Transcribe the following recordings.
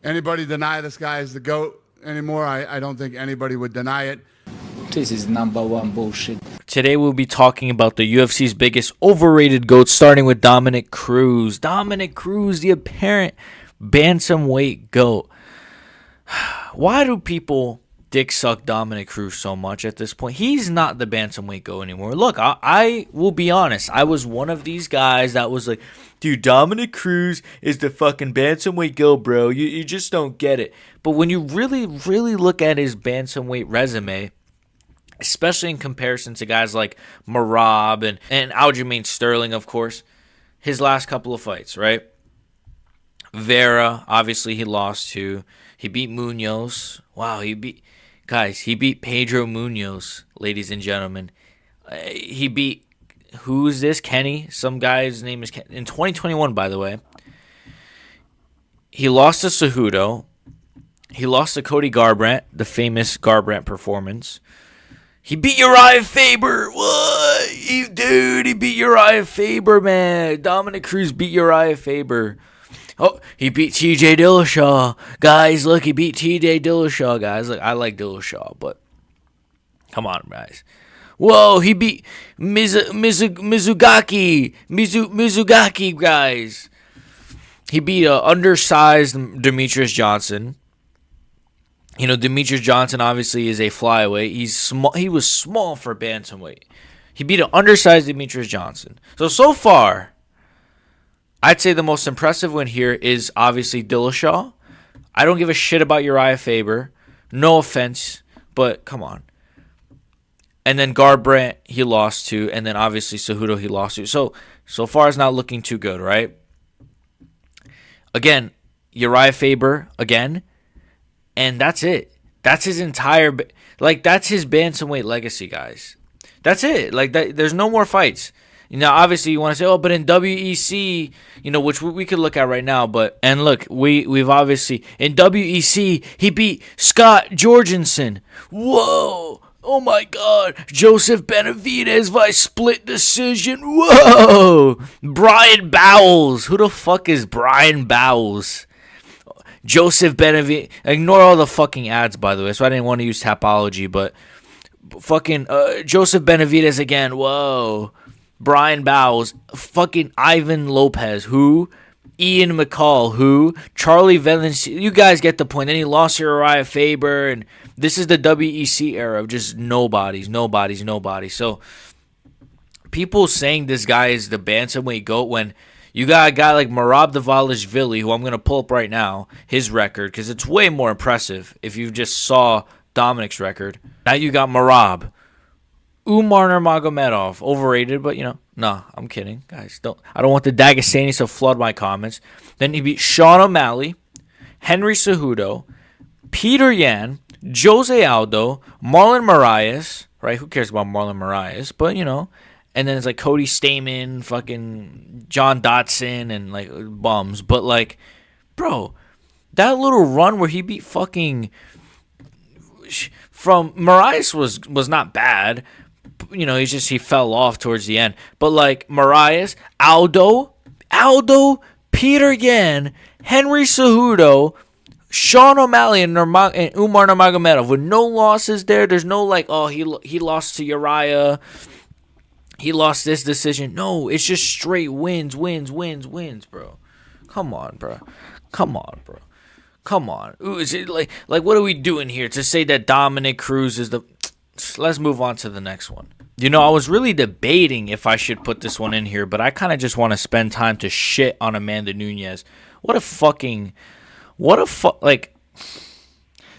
anybody deny this guy is the GOAT anymore? I don't think anybody would deny it. This is number one bullshit. Today we'll be talking about the UFC's biggest overrated GOAT, starting with Dominick Cruz. Dominick Cruz, the apparent bantamweight GOAT. Why do people dick suck Dominick Cruz so much at this point? He's not the bantamweight GOAT anymore. Look, I will be honest. I was one of these guys that was like, dude, Dominick Cruz is the fucking bantamweight GOAT, bro. You just don't get it. But when you really look at his bantamweight resume, especially in comparison to guys like Merab and Aljamain Sterling, of course, his last couple of fights, right? Vera, obviously he lost to. He beat Munoz. Wow, he beat Pedro Munoz, ladies and gentlemen. He beat, who is this? Kenny? Some guy's name is Kenny. In 2021, by the way. He lost to Cejudo. He lost to Cody Garbrandt, the famous Garbrandt performance. He beat Uriah Faber. What? He beat Uriah Faber, man. Dominick Cruz beat Uriah Faber. Oh, he beat TJ Dillashaw. Guys, look, he beat TJ Dillashaw, guys. Look, I like Dillashaw, but come on, guys. Whoa, he beat Mizugaki, guys. He beat undersized Demetrius Johnson. You know, Demetrius Johnson obviously is a flyweight. He's small. He was small for bantamweight. He beat an undersized Demetrius Johnson. So far, I'd say the most impressive win here is obviously Dillashaw. I don't give a shit about Uriah Faber. No offense, but come on. And then Garbrandt he lost to, and then obviously Cejudo he lost to. So far it's not looking too good, right? Again, Uriah Faber again. And that's it. That's his entire, that's his bantamweight legacy, guys. That's it. There's no more fights. Now, obviously, you want to say, oh, but in WEC, which we could look at right now. And look, we've obviously, in WEC, he beat Scott Jorgensen. Whoa. Oh, my God. Joseph Benavidez by split decision. Whoa. Brian Bowles. Who the fuck is Brian Bowles? Joseph Benavidez. Ignore all the fucking ads, by the way. So I didn't want to use Tapology, but fucking Joseph Benavidez again. Whoa. Brian Bowles. Fucking Ivan Lopez. Who? Ian McCall. Who? Charlie Valencia. You guys get the point. Then he lost to Uriah Faber. And this is the WEC era of just nobodies. So people saying this guy is the bantamweight GOAT when you got a guy like Merab Dvalishvili, who I'm going to pull up right now, his record, because it's way more impressive if you just saw Dominick's record. Now you got Merab. Umar Nurmagomedov, overrated, but, no, I'm kidding. Guys, I don't want the Dagestanis to flood my comments. Then he beat Sean O'Malley, Henry Cejudo, Peter Yan, Jose Aldo, Marlon Moraes, right? Who cares about Marlon Moraes? But, and then it's like Cody Stamen, fucking John Dotson, and bums. But bro, that little run where he beat fucking from Moraes was not bad. He fell off towards the end. But Moraes, Aldo, Peter Yan, Henry Cejudo, Sean O'Malley, and Umar Nurmagomedov with no losses there. There's no he lost to Uriah. He lost this decision. No, it's just straight wins, bro. Come on, bro. Ooh, is it what are we doing here to say that Dominick Cruz is the... Let's move on to the next one. I was really debating if I should put this one in here, but I kind of just want to spend time to shit on Amanda Nunes.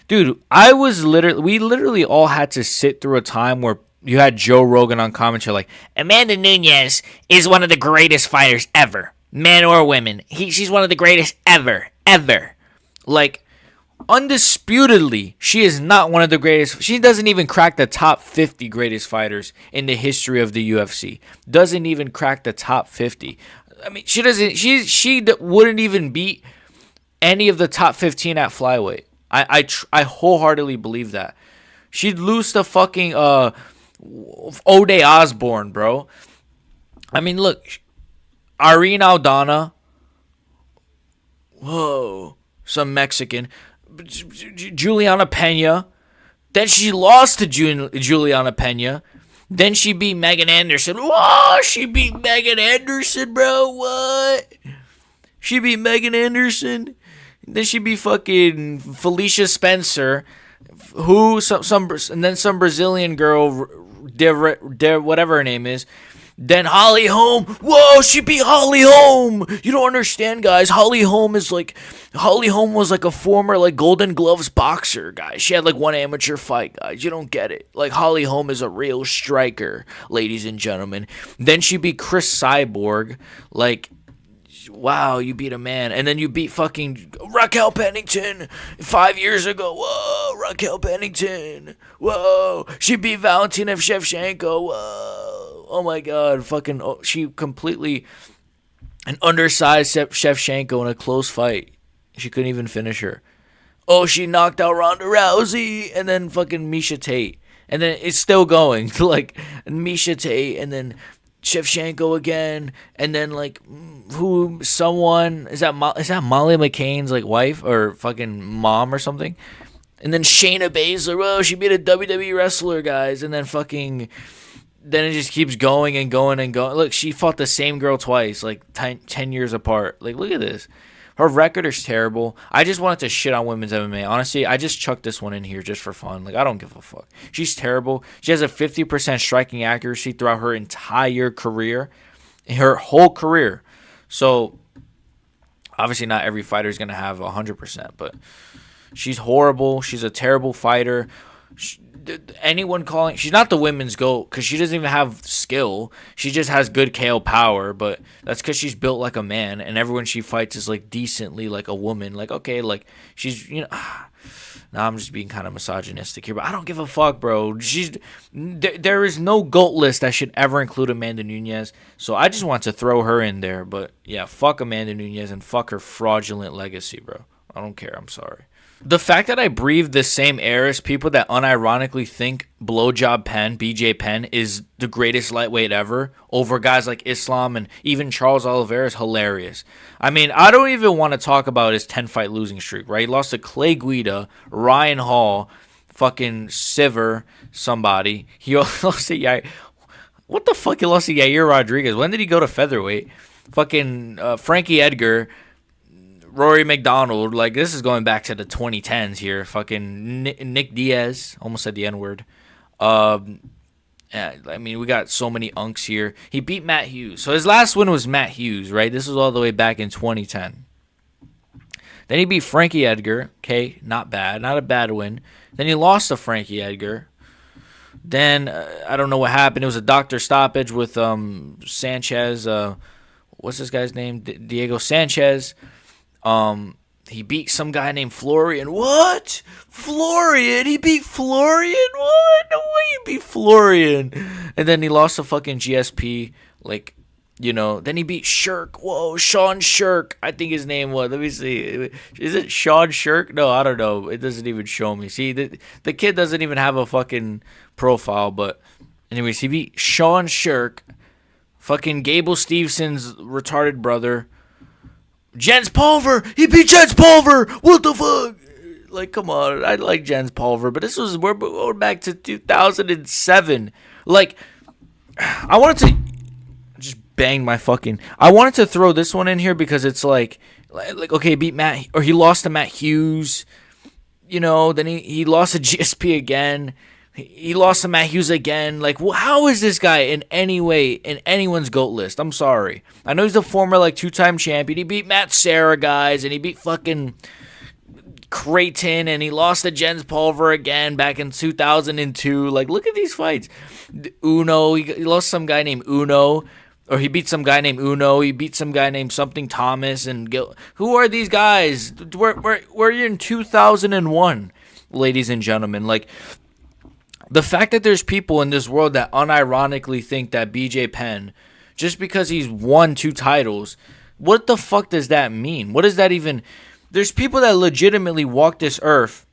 Dude, we literally all had to sit through a time where you had Joe Rogan on commentary Amanda Nunes is one of the greatest fighters ever, men or women. She's one of the greatest ever. Undisputedly, she is not one of the greatest. She doesn't even crack the top 50 greatest fighters in the history of the UFC. Doesn't even crack the top 50. I mean, she doesn't. She wouldn't even beat any of the top 15 at flyweight. I wholeheartedly believe that. She'd lose to fucking Ode Osborne, bro. I mean, look, Irene Aldana. Whoa. some Mexican. Juliana Pena. Then she lost to Juliana Pena. Then she beat Megan Anderson. Whoa, she beat Megan Anderson, bro. What? She beat Megan Anderson. Then she beat fucking Felicia Spencer. Who? And then some Brazilian girl, whatever her name is. Then Holly Holm. Whoa, she beat Holly Holm. You don't understand, guys. Holly Holm was like a former like Golden Gloves boxer, guys. She had like one amateur fight, guys. You don't get it. Like Holly Holm is a real striker, ladies and gentlemen. Then she beat Chris Cyborg. Like, wow, you beat a man. And then you beat fucking Raquel Pennington 5 years ago. Whoa, Raquel Pennington. Whoa, she beat Valentina Shevchenko. Whoa. Oh my God, she completely an undersized Shevchenko in a close fight. She couldn't even finish her. Oh, she knocked out Ronda Rousey and then fucking Miesha Tate. And then it's still going to like Miesha Tate and then Shevchenko again. And then like is that Molly McCain's like wife or fucking mom or something? And then Shayna Baszler, oh, she beat a WWE wrestler, guys. And then then it just keeps going and going and going. Look, she fought the same girl twice, like 10 years apart. Like, look at this. Her record is terrible. I just wanted to shit on women's MMA. Honestly, I just chucked this one in here just for fun. Like, I don't give a fuck. She's terrible. She has a 50% striking accuracy throughout her entire career. Her whole career. So, obviously not every fighter is going to have 100%, but she's horrible. She's a terrible fighter. She's not the women's GOAT because she doesn't even have skill. She just has good KO power, but that's because she's built like a man, and everyone she fights is like decently like a woman. Like, okay, like she's, you know. Now I'm just being kind of misogynistic here, but I don't give a fuck, bro. There is no GOAT list that should ever include Amanda Nunes, so I just want to throw her in there. But yeah, fuck Amanda Nunes and fuck her fraudulent legacy, bro. I don't care. I'm sorry. The fact that I breathe the same air as people that unironically think Blowjob Penn, BJ Penn, is the greatest lightweight ever over guys like Islam and even Charles Oliveira is hilarious. I mean, I don't even want to talk about his 10-fight losing streak, right? He lost to Clay Guida, Ryan Hall, fucking Siver, somebody. He lost to Yair. What the fuck? He lost to Yair Rodriguez. When did he go to featherweight? Fucking Frankie Edgar. Rory McDonald, like this is going back to the 2010s here. Fucking Nick Diaz, almost said the N-word. I mean, we got so many unks here. He beat Matt Hughes. So his last win was Matt Hughes, right? This was all the way back in 2010. Then he beat Frankie Edgar. Okay, not bad. Not a bad win. Then he lost to Frankie Edgar. Then, I don't know what happened. It was a doctor stoppage with Sanchez. What's this guy's name? Diego Sanchez. He beat some guy named Florian. What? Florian? He beat Florian? What? No way you beat Florian. And then he lost to fucking GSP. Like, you know. Then he beat Shirk. Whoa, Sean Shirk. I think his name was. Let me see. Is it Sean Shirk? No, I don't know. It doesn't even show me. See, the kid doesn't even have a fucking profile. But anyways, he beat Sean Shirk. Fucking Gable Stevenson's retarded brother. Jens Pulver! He beat Jens Pulver! What the fuck? Like, come on. I like Jens Pulver, but we're going back to 2007. Like, I wanted to just bang my fucking... I wanted to throw this one in here because it's like okay, beat Matt... Or he lost to Matt Hughes. You know, then he lost to GSP again. He lost to Matt Hughes again. Like, how is this guy in any way in anyone's GOAT list? I'm sorry. I know he's a former, like, 2-time champion. He beat Matt Serra, guys, and he beat fucking Creighton, and he lost to Jens Pulver again back in 2002. Like, look at these fights. Uno, he lost some guy named Uno, or he beat some guy named Uno. He beat some guy named something Thomas. And who are these guys? We're in 2001, ladies and gentlemen. Like, the fact that there's people in this world that unironically think that BJ Penn, just because he's won 2 titles, what the fuck does that mean? What does that even... There's people that legitimately walk this earth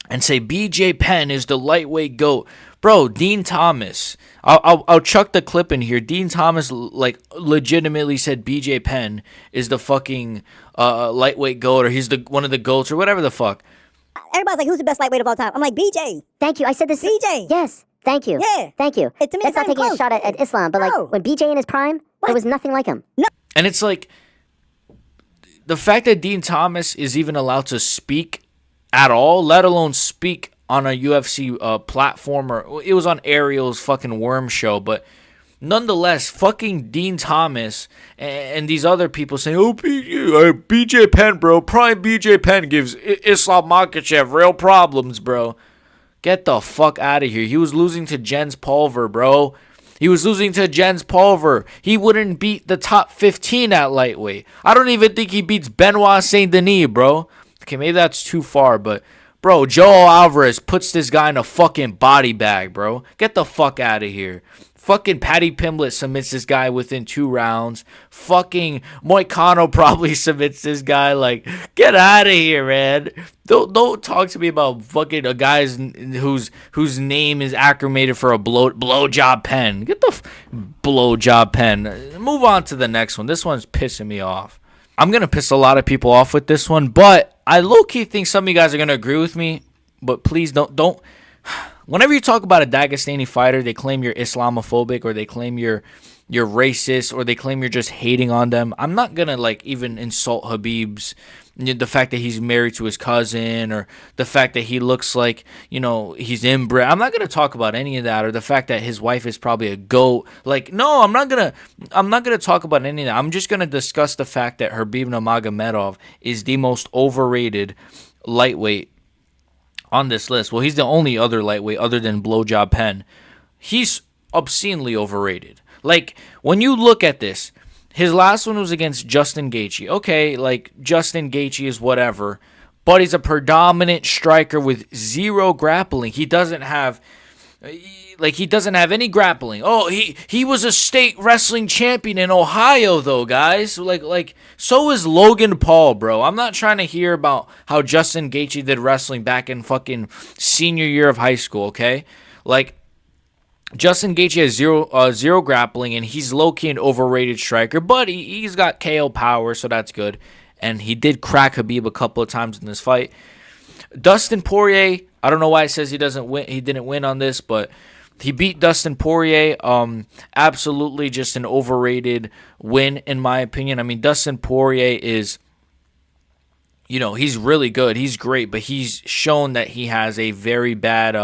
and say BJ Penn is the lightweight GOAT. Bro, Dean Thomas. I'll chuck the clip in here. Dean Thomas like legitimately said BJ Penn is the fucking lightweight GOAT, or he's the one of the GOATs, or whatever the fuck. Everybody's like, who's the best lightweight of all time? I'm like, BJ. Thank you. I said this. BJ. Yes. Thank you. Yeah. Thank you. To me, That's not taking close. a shot at Islam, but No. like when BJ in his prime, there was nothing like him. No. And it's like the fact that Dean Thomas is even allowed to speak at all, let alone speak on a UFC platform, or it was on Ariel's fucking Worm show, but nonetheless, fucking Dean Thomas and these other people saying, oh, BJ Penn, bro, prime BJ Penn gives Islam Makhachev real problems, bro. Get the fuck out of here. He was losing to Jens Pulver, bro. He was losing to Jens Pulver. He wouldn't beat the top 15 at lightweight. I don't even think he beats Benoit Saint Denis, bro. Okay, maybe that's too far, but bro, Joel Alvarez puts this guy in a fucking body bag, bro. Get the fuck out of here. Fucking Paddy Pimblett submits this guy within 2 rounds. Fucking Moicano probably submits this guy. Like, get out of here, man. Don't talk to me about fucking a guy whose name is acclimated for a blowjob pen. Get the blowjob pen. Move on to the next one. This one's pissing me off. I'm gonna piss a lot of people off with this one, but I low-key think some of you guys are gonna agree with me. But please don't. Whenever you talk about a Dagestani fighter, they claim you're Islamophobic, or they claim you're racist, or they claim you're just hating on them. I'm not gonna like even insult Khabib's, the fact that he's married to his cousin, or the fact that he looks like, he's inbred. I'm not gonna talk about any of that, or the fact that his wife is probably a goat. Like, no, I'm not gonna talk about any of that. I'm just gonna discuss the fact that Khabib Nurmagomedov is the most overrated lightweight on this list. Well, he's the only other lightweight other than Blowjob Penn. He's obscenely overrated. Like, when you look at this, his last one was against Justin Gaethje. Okay, like, Justin Gaethje is whatever, but he's a predominant striker with 0 grappling. He doesn't have any grappling. Oh, he was a state wrestling champion in Ohio, though, guys. Like so is Logan Paul, bro. I'm not trying to hear about how Justin Gaethje did wrestling back in fucking senior year of high school, okay? Like, Justin Gaethje has zero grappling, and he's low-key an overrated striker, but he's got KO power, so that's good. And he did crack Khabib a couple of times in this fight. Dustin Poirier, I don't know why it says he didn't win on this, but he beat Dustin Poirier. Absolutely just an overrated win, in my opinion. I mean, Dustin Poirier is, he's really good. He's great, but he's shown that he has a very bad,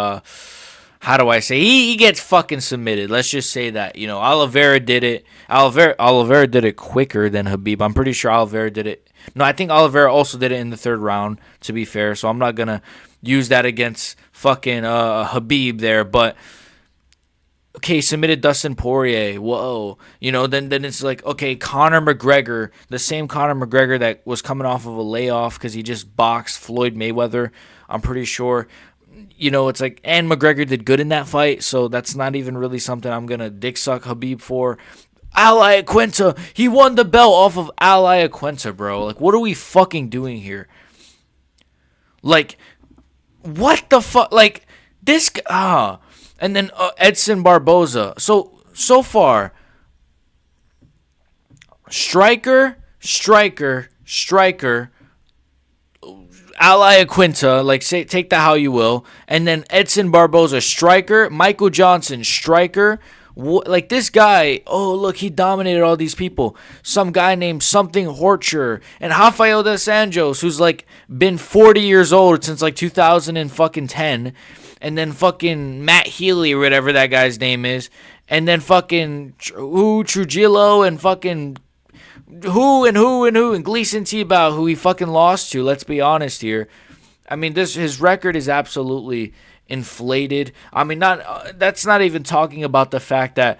how do I say? He gets fucking submitted. Let's just say that. Oliveira did it. Oliveira did it quicker than Khabib. I'm pretty sure Oliveira did it. No, I think Oliveira also did it in the 3rd round, to be fair. So I'm not going to use that against fucking Khabib there. But, okay, submitted Dustin Poirier. Whoa. Then it's like, okay, Conor McGregor, the same Conor McGregor that was coming off of a layoff because he just boxed Floyd Mayweather, I'm pretty sure. It's like, and McGregor did good in that fight, so that's not even really something I'm going to dick suck Khabib for. Al Iaquinta, he won the belt off of Al Iaquinta, bro. Like, what are we fucking doing here? Like, what the fuck? Like, this guy, and then Edson Barboza. So far, striker, Al Iaquinta, like, say, take that how you will, and then Edson Barboza, striker, Michael Johnson, striker. Like, this guy, oh, look, he dominated all these people. Some guy named something Horcher, and Rafael dos Anjos, who's, like, been 40 years old since, like, 2010, and then fucking Matt Healy, or whatever that guy's name is, and then fucking Trujillo, and fucking and Gleason Tebow, who he fucking lost to, let's be honest here. I mean, his record is absolutely inflated. I mean, that's not even talking about the fact that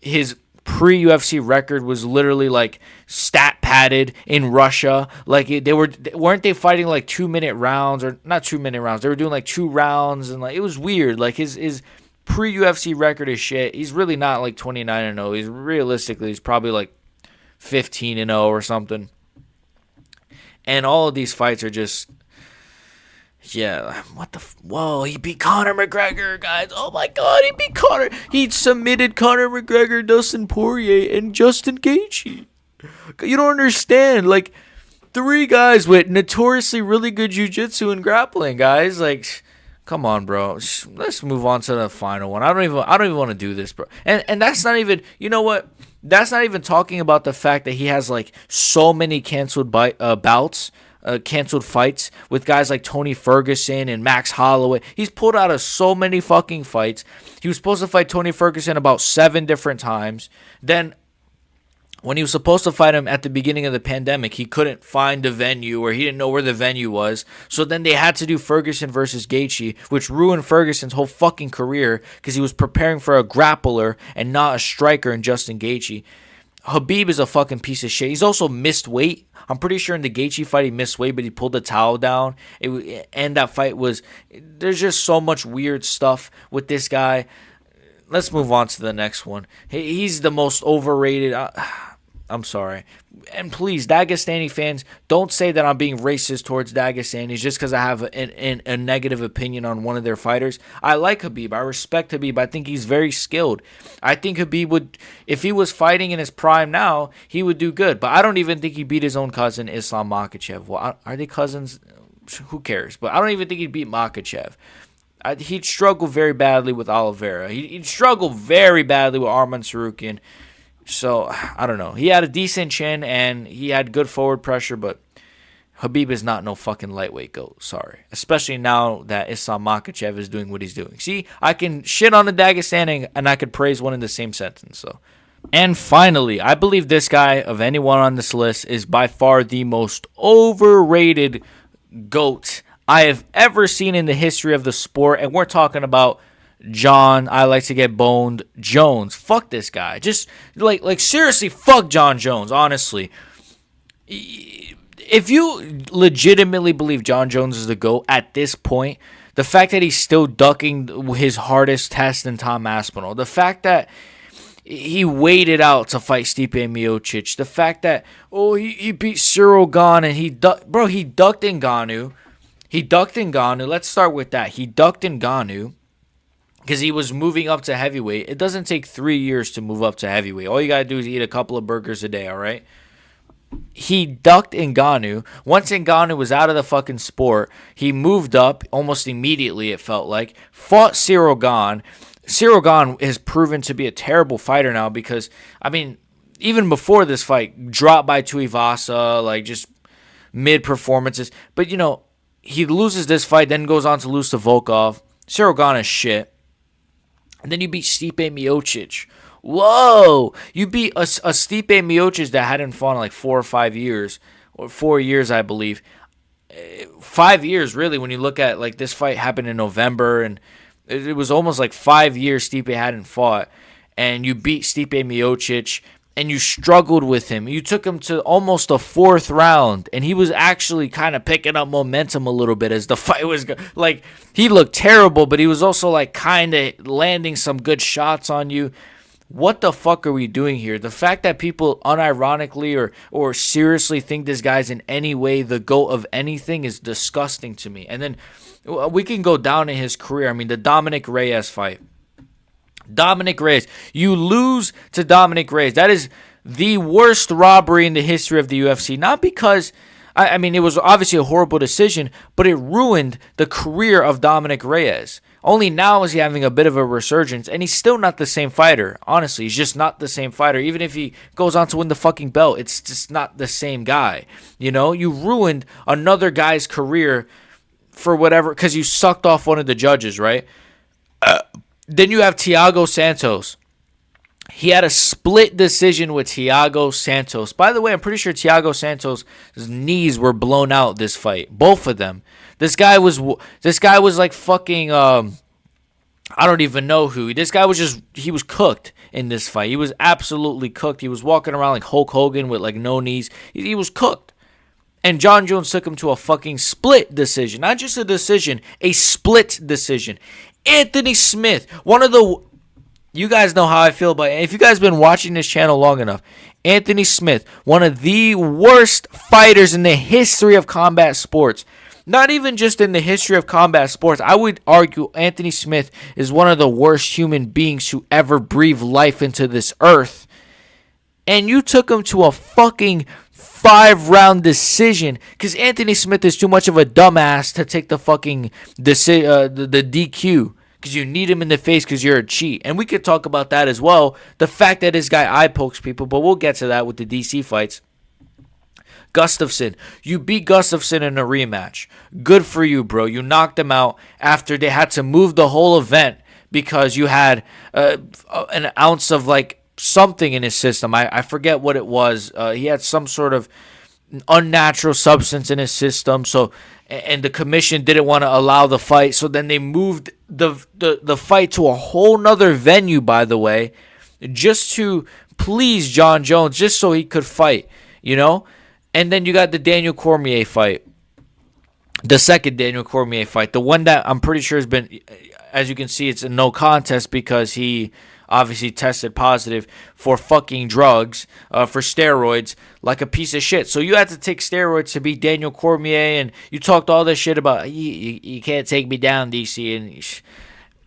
his pre-UFC record was literally like stat padded in Russia. Like, weren't they fighting like 2-minute rounds, or not 2-minute rounds? They were doing like 2 rounds, and like it was weird. Like, his pre-UFC record is shit. He's really not like 29-0. He's probably like 15-0 or something. And all of these fights are just, Yeah, whoa, he beat Conor McGregor, guys. Oh my god, he beat Conor. He submitted Conor McGregor, Dustin Poirier, and Justin Gaethje. You don't understand. Like, 3 guys with notoriously really good jiu-jitsu and grappling, guys. Like, come on, bro. Let's move on to the final one. I don't even want to do this, bro. And that's not even, you know what? That's not even talking about the fact that he has like so many canceled bouts. Canceled fights with guys like Tony Ferguson and Max Holloway. He's pulled out of so many fucking fights. He was supposed to fight Tony Ferguson about 7 different times. Then when he was supposed to fight him at the beginning of the pandemic, he couldn't find a venue, or he didn't know where the venue was. So then they had to do Ferguson versus Gaethje, which ruined Ferguson's whole fucking career because he was preparing for a grappler and not a striker in Justin Gaethje. Khabib is a fucking piece of shit. He's also missed weight. I'm pretty sure in the Gaethje fight he missed weight, but he pulled the towel down. And that fight was... There's just so much weird stuff with this guy. Let's move on to the next one. He's the most overrated... I'm sorry. And please, Dagestani fans, don't say that I'm being racist towards Dagestanis just because I have a negative opinion on one of their fighters. I like Khabib. I respect Khabib. I think he's very skilled. I think Khabib would, if he was fighting in his prime now, he would do good. But I don't even think he beat his own cousin, Islam Makhachev. Well, are they cousins? Who cares? But I don't even think he'd beat Makhachev. He'd struggle very badly with Oliveira. He'd struggle very badly with Arman Tsarukyan. So, I don't know. He had a decent chin, and he had good forward pressure, but Khabib is not no fucking lightweight goat. Sorry. Especially now that Islam Makhachev is doing what he's doing. See, I can shit on the Dagestani, and I could praise one in the same sentence. So, and finally, I believe this guy, of anyone on this list, is by far the most overrated GOAT I have ever seen in the history of the sport, and we're talking about Jon, I like to get boned, Jones. Fuck this guy. Just, like seriously, fuck Jon Jones, honestly. If you legitimately believe Jon Jones is the GOAT at this point, the fact that he's still ducking his hardest test in Tom Aspinall, the fact that he waited out to fight Stipe Miocic, the fact that, he beat Cyril Gane and he ducked Ngannou. Let's start with that. He ducked Ngannou because he was moving up to heavyweight. It doesn't take 3 years to move up to heavyweight. All you got to do is eat a couple of burgers a day, all right? He ducked Ngannou. Once Ngannou was out of the fucking sport, he moved up almost immediately, it felt like. Fought Cyril Gane. Cyril Gane has proven to be a terrible fighter now because, I mean, even before this fight, dropped by Tuivasa, like just mid-performances. But, he loses this fight, then goes on to lose to Volkov. Cyril Gane is shit. And then you beat Stipe Miocic. Whoa! You beat a Stipe Miocic that hadn't fought in like 4 or 5 years. Or 4 years, I believe. 5 years, really, when you look at, like, this fight happened in November. And it was almost like 5 years Stipe hadn't fought. And you beat Stipe Miocic. And you struggled with him. You took him to almost the 4th round. And he was actually kind of picking up momentum a little bit as the fight was going. Like, he looked terrible, but he was also, like, kind of landing some good shots on you. What the fuck are we doing here? The fact that people unironically or seriously think this guy's in any way the GOAT of anything is disgusting to me. And then we can go down in his career. I mean, the Dominick Reyes fight. Dominick Reyes. You lose to Dominick Reyes. That is the worst robbery in the history of the UFC. Not because, I mean, it was obviously a horrible decision, but it ruined the career of Dominick Reyes. Only now is he having a bit of a resurgence, and he's still not the same fighter. Honestly, he's just not the same fighter. Even if he goes on to win the fucking belt, it's just not the same guy. You ruined another guy's career for whatever, because you sucked off one of the judges, right? Then you have Thiago Santos. He had a split decision with Thiago Santos. By the way, I'm pretty sure Thiago Santos' knees were blown out this fight. Both of them. This guy was like fucking, I don't even know who. This guy was he was cooked in this fight. He was absolutely cooked. He was walking around like Hulk Hogan with like no knees. He was cooked. And Jon Jones took him to a fucking split decision. Not just a decision, a split decision. Anthony Smith, you guys know how I feel about it. If you guys have been watching this channel long enough, Anthony Smith, one of the worst fighters in the history of combat sports. not even just in the history of combat sports. I would argue Anthony Smith is one of the worst human beings who ever breathed life into this earth. And you took him to a fucking 5-round decision because Anthony Smith is too much of a dumbass to take the fucking the DQ because you need him in the face because you're a cheat. And we could talk about that as well. The fact that this guy eye pokes people, but we'll get to that with the DC fights. Gustafsson, you beat Gustafsson in a rematch. Good for you, bro. You knocked him out after they had to move the whole event because you had an ounce of like something in his system. I forget what it was. He had some sort of unnatural substance in his system. So, and the commission didn't want to allow the fight. So then they moved the fight to a whole nother venue, by the way, just to please Jon Jones, just so he could fight, you know? And then you got the Daniel Cormier fight. The second Daniel Cormier fight. The one that I'm pretty sure has been, as you can see, it's a no contest because he obviously tested positive for fucking drugs, for steroids, like a piece of shit. So you had to take steroids to beat Daniel Cormier, and you talked all this shit about, you can't take me down, DC. And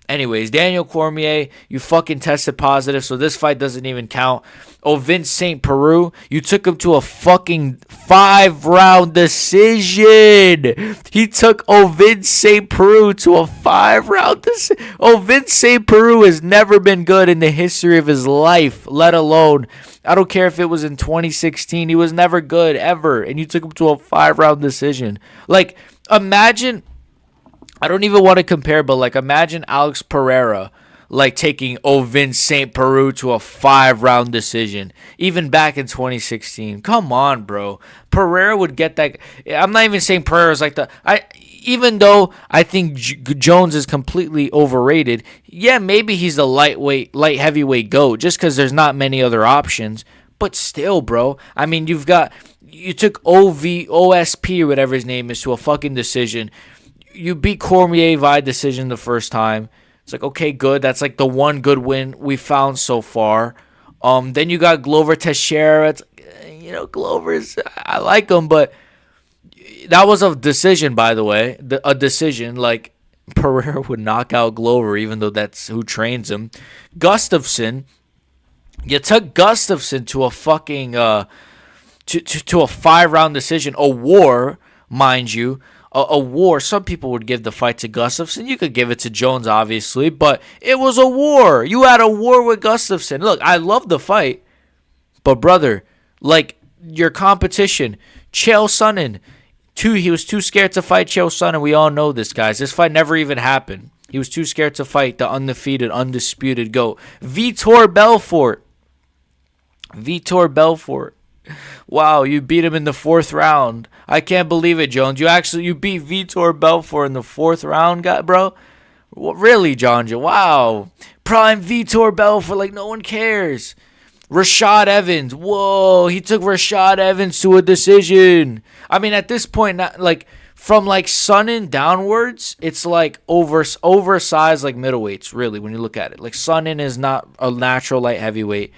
anyways, Daniel Cormier, you fucking tested positive, so this fight doesn't even count. Vince St. Peru, you took him to a fucking 5-round decision. He took Vince St. Peru to a 5-round decision. Vince St. Peru has never been good in the history of his life, let alone, I don't care if it was in 2016. He was never good, ever. And you took him to a 5-round decision. Like, imagine, I don't even want to compare, but like, imagine Alex Pereira like taking Vince St. Peru to a 5-round decision, even back in 2016. Come on, bro. Pereira would get that. I'm not even saying Pereira's like even though I think Jones is completely overrated. Yeah, maybe he's the light heavyweight GOAT just because there's not many other options. But still, bro. I mean, you took OSP or whatever his name is to a fucking decision. You beat Cormier via decision the first time. It's like, okay, good. That's like the one good win we found so far. Then you got Glover Teixeira. It's, Glover's, I like him, but that was a decision, by the way. A decision. Like, Pereira would knock out Glover, even though that's who trains him. Gustafsson, you took Gustafsson to a fucking, to a 5-round decision. A war, mind you. A war. Some people would give the fight to Gustafsson. You could give it to Jones, obviously, but it was a war. You had a war with Gustafsson. Look, I love the fight, but brother, like your competition, Chael Sonnen, he was too scared to fight Chael Sonnen. We all know this, guys. This fight never even happened. He was too scared to fight the undefeated, undisputed GOAT, Vitor Belfort. Wow, you beat him in the 4th round. I can't believe it, Jones. You beat Vitor Belfort in the 4th round, bro? Really, Jon Jones? Wow. Prime Vitor Belfort, like no one cares. Rashad Evans. Whoa, he took Rashad Evans to a decision. I mean, at this point, from like Sonnen downwards, it's like oversized like middleweights, really, when you look at it. Like Sonnen is not a natural light heavyweight.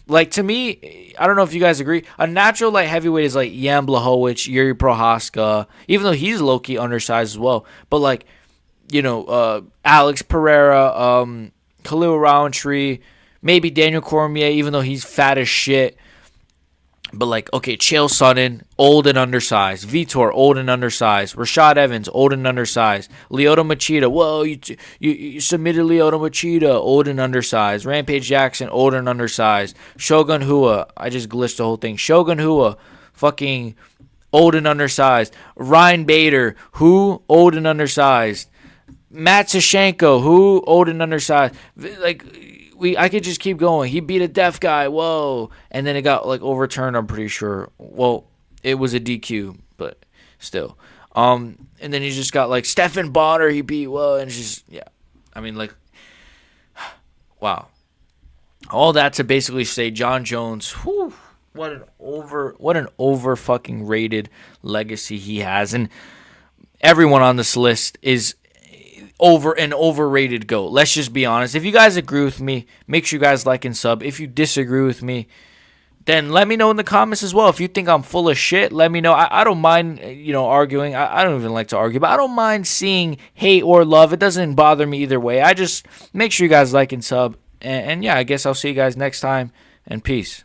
Like, to me, I don't know if you guys agree, a natural light heavyweight is like Jan Blachowicz, Yuri Prohaska, even though he's low-key undersized as well. But, like, Alex Pereira, Khalil Roundtree, maybe Daniel Cormier, even though he's fat as shit. But, like, okay, Chael Sonnen, old and undersized. Vitor, old and undersized. Rashad Evans, old and undersized. Lyoto Machida, whoa, you submitted Lyoto Machida, old and undersized. Rampage Jackson, old and undersized. Shogun Rua, I just glitched the whole thing. Shogun Rua, fucking old and undersized. Ryan Bader, old and undersized. Matt Sashenko, old and undersized. Like, I could just keep going. He beat a deaf guy. Whoa. And then it got like overturned, I'm pretty sure. Well, it was a DQ, but still. And then he just got like Stephen Bonner he beat. Whoa. And it's just, yeah. I mean, like, wow. All that to basically say Jon Jones, whew, what an over fucking rated legacy he has. And everyone on this list is overrated GOAT. Let's just be honest. If you guys agree with me, make sure you guys like and sub. If you disagree with me, then let me know in the comments as well. If you think I'm full of shit, let me know. I don't mind, arguing. I don't even like to argue, but I don't mind seeing hate or love. It doesn't bother me either way. I just make sure you guys like and sub. And yeah, I guess I'll see you guys next time, and peace.